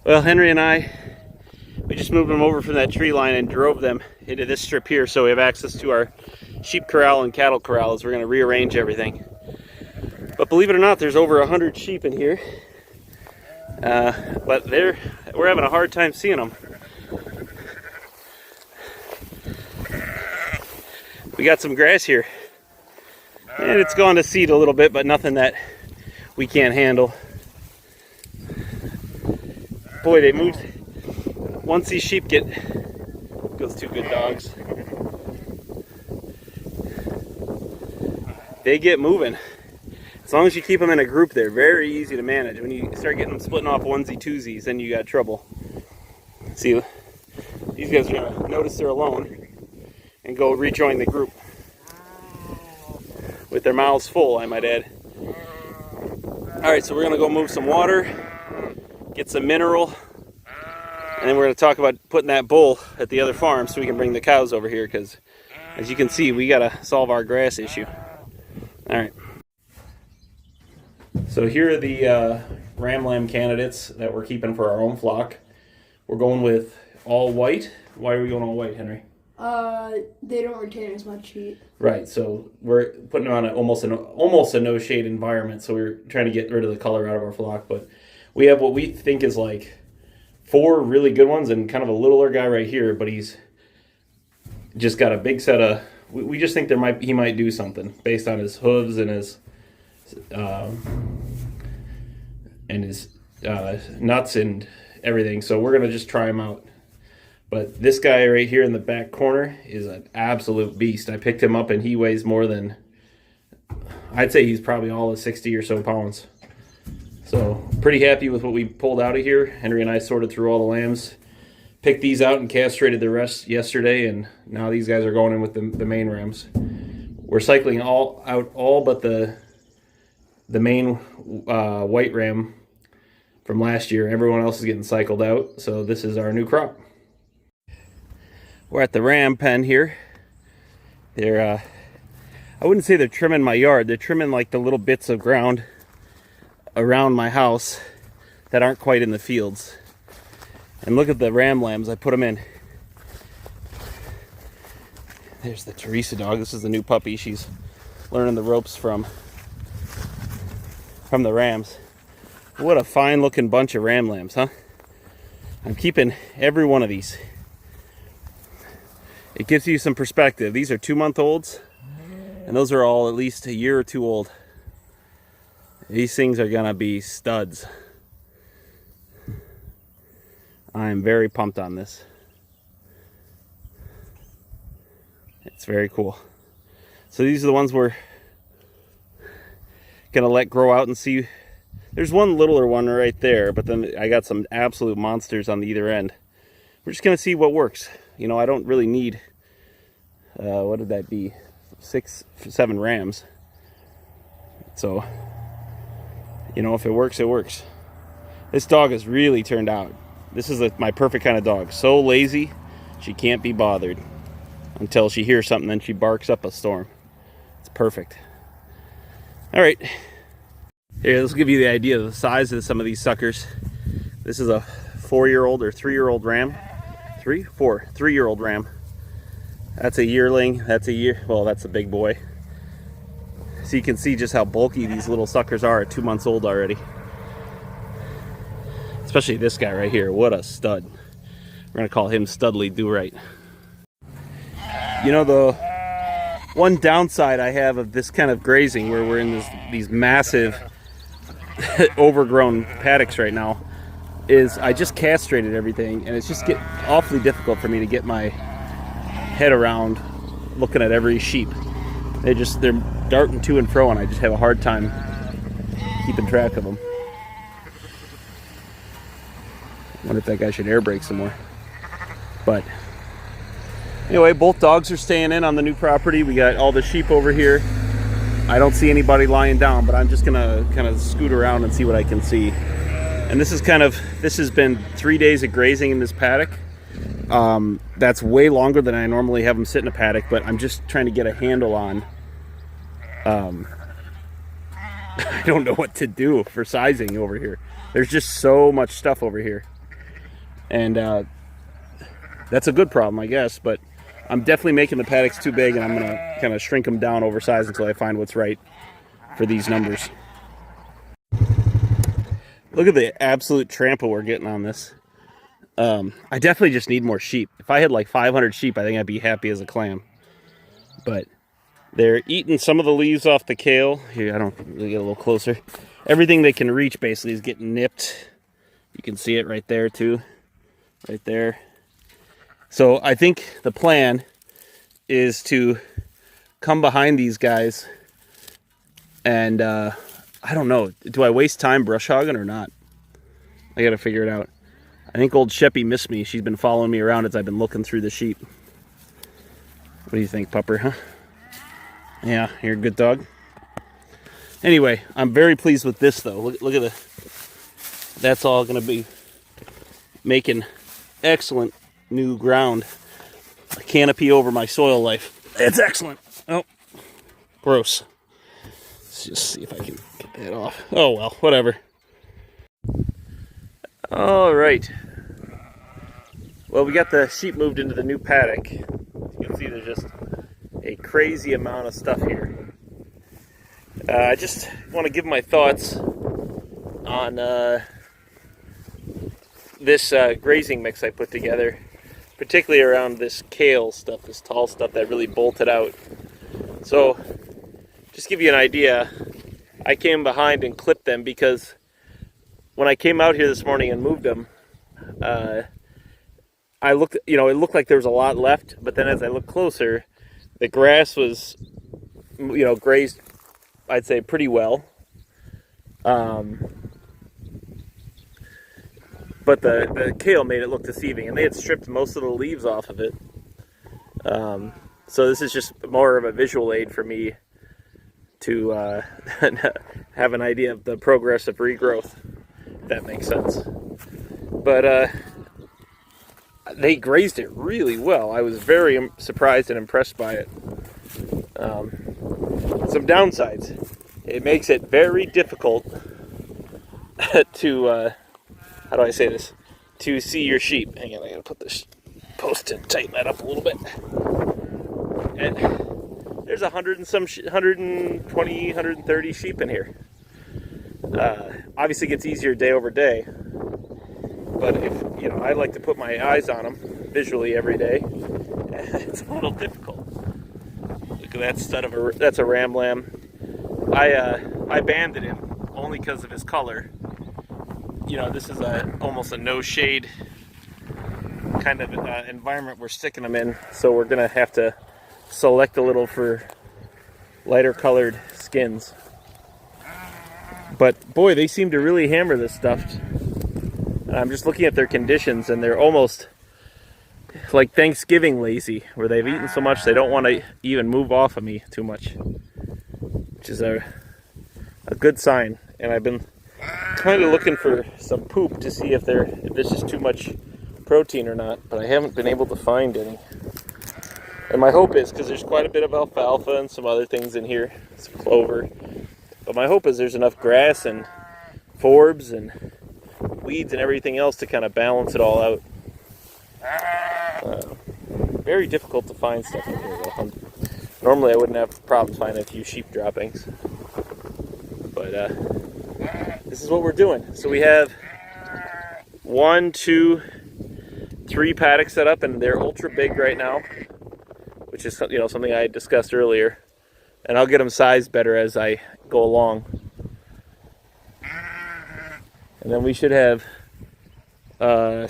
Well, Henry and we just moved them over from that tree line and drove them into this strip here so we have access to our sheep corral and cattle corral as we're going to rearrange everything. But believe it or not, there's over 100 sheep in here. But we're having a hard time seeing them. We got some grass here. And it's gone to seed a little bit, but nothing that we can't handle. Boy, they moved. Once these sheep get those two good dogs, they get moving. As long as you keep them in a group, they're very easy to manage. When you start getting them splitting off onesie twosies, then you got trouble. See, these guys are gonna notice they're alone and go rejoin the group with their mouths full, I might add. All right, so we're gonna go move some water, get some mineral, and then we're gonna talk about putting that bull at the other farm so we can bring the cows over here, because as you can see, we gotta solve our grass issue. All right. So here are the ram lamb candidates that we're keeping for our own flock. We're going with all white. Why are we going all white, Henry? They don't retain as much heat. Right, so we're putting them on almost a no shade environment, so we're trying to get rid of the color out of our flock. But we have what we think is like 4 really good ones and kind of a littler guy right here, but he's just got a big set of. We just think he might do something based on his hooves and his nuts and everything. So we're gonna just try him out. But this guy right here in the back corner is an absolute beast. I picked him up and he weighs more than, I'd say he's probably all of 60 or so pounds. So pretty happy with what we pulled out of here. Henry and I sorted through all the lambs, picked these out and castrated the rest yesterday, and now these guys are going in with the main rams. We're cycling out all but the main white ram from last year. Everyone else is getting cycled out, so this is our new crop. We're at the ram pen here. They're, I wouldn't say they're trimming my yard. They're trimming like the little bits of ground around my house that aren't quite in the fields. And look at the ram lambs. I put them in. There's the Teresa dog. This is the new puppy. She's learning the ropes from the rams. What a fine looking bunch of ram lambs, huh? I'm keeping every one of these. It gives you some perspective. These are 2-month-olds, and those are all at least a year or 2 old. These things are gonna be studs. I'm very pumped on this. It's very cool. So these are the ones we're gonna let grow out and see. There's one littler one right there, but then I got some absolute monsters on the either end. We're just gonna see what works. You know, I don't really need, what did that be? 6, 7 rams. So, you know, if it works, it works. This dog has really turned out. This is my perfect kind of dog. So lazy, she can't be bothered until she hears something, then she barks up a storm. It's perfect. All right. Here, let's give you the idea of the size of some of these suckers. This is a 4-year-old or 3-year-old ram. 3-year-old ram. That's a yearling. That's a year. Well, that's a big boy. So you can see just how bulky these little suckers are at 2 months old already. Especially this guy right here. What a stud. We're gonna call him Studley Do-Right. You know, the one downside I have of this kind of grazing, where we're in these massive overgrown paddocks right now, is I just castrated everything, and it's just awfully difficult for me to get my head around looking at every sheep. They're darting to and fro, and I just have a hard time keeping track of them. I wonder if that guy should air brake some more. But anyway, both dogs are staying in on the new property. We got all the sheep over here. I don't see anybody lying down, but I'm just gonna kind of scoot around and see what I can see. And this has been 3 days of grazing in this paddock. That's way longer than I normally have them sit in a paddock, but I'm just trying to get a handle on, I don't know what to do for sizing over here. There's just so much stuff over here. And that's a good problem, I guess, but I'm definitely making the paddocks too big, and I'm going to kind of shrink them down oversized until I find what's right for these numbers. Look at the absolute trample we're getting on this. I definitely just need more sheep. If I had like 500 sheep, I think I'd be happy as a clam. But they're eating some of the leaves off the kale. Here, I don't really get a little closer. Everything they can reach basically is getting nipped. You can see it right there too. Right there. So I think the plan is to come behind these guys and I don't know. Do I waste time brush hogging or not? I gotta figure it out. I think old Sheppy missed me. She's been following me around as I've been looking through the sheep. What do you think, pupper, huh? Yeah, you're a good dog. Anyway, I'm very pleased with this, though. Look at the... That's all going to be making excellent new ground. A canopy over my soil life. It's excellent. Oh, gross. Let's just see if I can get that off. Oh, well, whatever. All right. Well, we got the sheep moved into the new paddock. You can see there's just a crazy amount of stuff here. I just want to give my thoughts on this grazing mix I put together, particularly around this kale stuff, this tall stuff that really bolted out. So, just give you an idea, I came behind and clipped them because when I came out here this morning and moved them, I looked, it looked like there was a lot left, but then as I looked closer, the grass was, grazed, I'd say, pretty well. But the kale made it look deceiving, and they had stripped most of the leaves off of it. So this is just more of a visual aid for me to have an idea of the progress of regrowth, if that makes sense. But they grazed it really well. I was very surprised and impressed by it. Some downsides. It makes it very difficult to, how do I say this? To see your sheep. Hang on, I gotta put this post and tighten that up a little bit. And there's 120, 130 sheep in here. Obviously it gets easier day over day. But if, I like to put my eyes on them visually every day, it's a little difficult. Look at that stud of that's a ram lamb. I banded him only because of his color. This is almost a no shade kind of environment we're sticking them in, so we're gonna have to select a little for lighter colored skins. But boy, they seem to really hammer this stuff. I'm just looking at their conditions, and they're almost like Thanksgiving lazy, where they've eaten so much they don't want to even move off of me too much, which is a good sign. And I've been kind of looking for some poop to see if this is too much protein or not, but I haven't been able to find any. And my hope is, because there's quite a bit of alfalfa and some other things in here, some clover, but my hope is there's enough grass and forbs and weeds and everything else to kind of balance it all out. Very difficult to find stuff in here though. Normally I wouldn't have problems finding a few sheep droppings, but this is what we're doing. So we have 1, 2, 3 paddocks set up, and they're ultra big right now, which is something I discussed earlier, and I'll get them sized better as I go along. And then we should have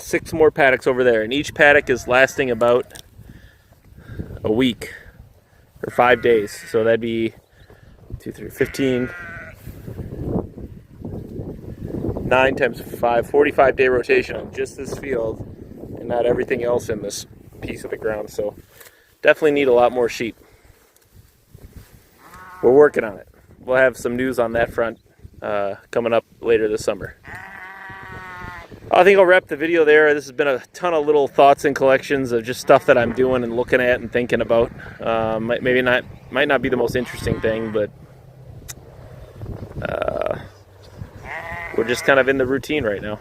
6 more paddocks over there, and each paddock is lasting about a week or 5 days. So that'd be 2, 3, 15, 9 times 5, 45-day rotation on just this field, and not everything else in this piece of the ground. So definitely need a lot more sheep. We're working on it. We'll have some news on that front coming up later this summer. I think I'll wrap the video there. This has been a ton of little thoughts and collections of just stuff that I'm doing and looking at and thinking about. Might not be the most interesting thing, but we're just kind of in the routine right now.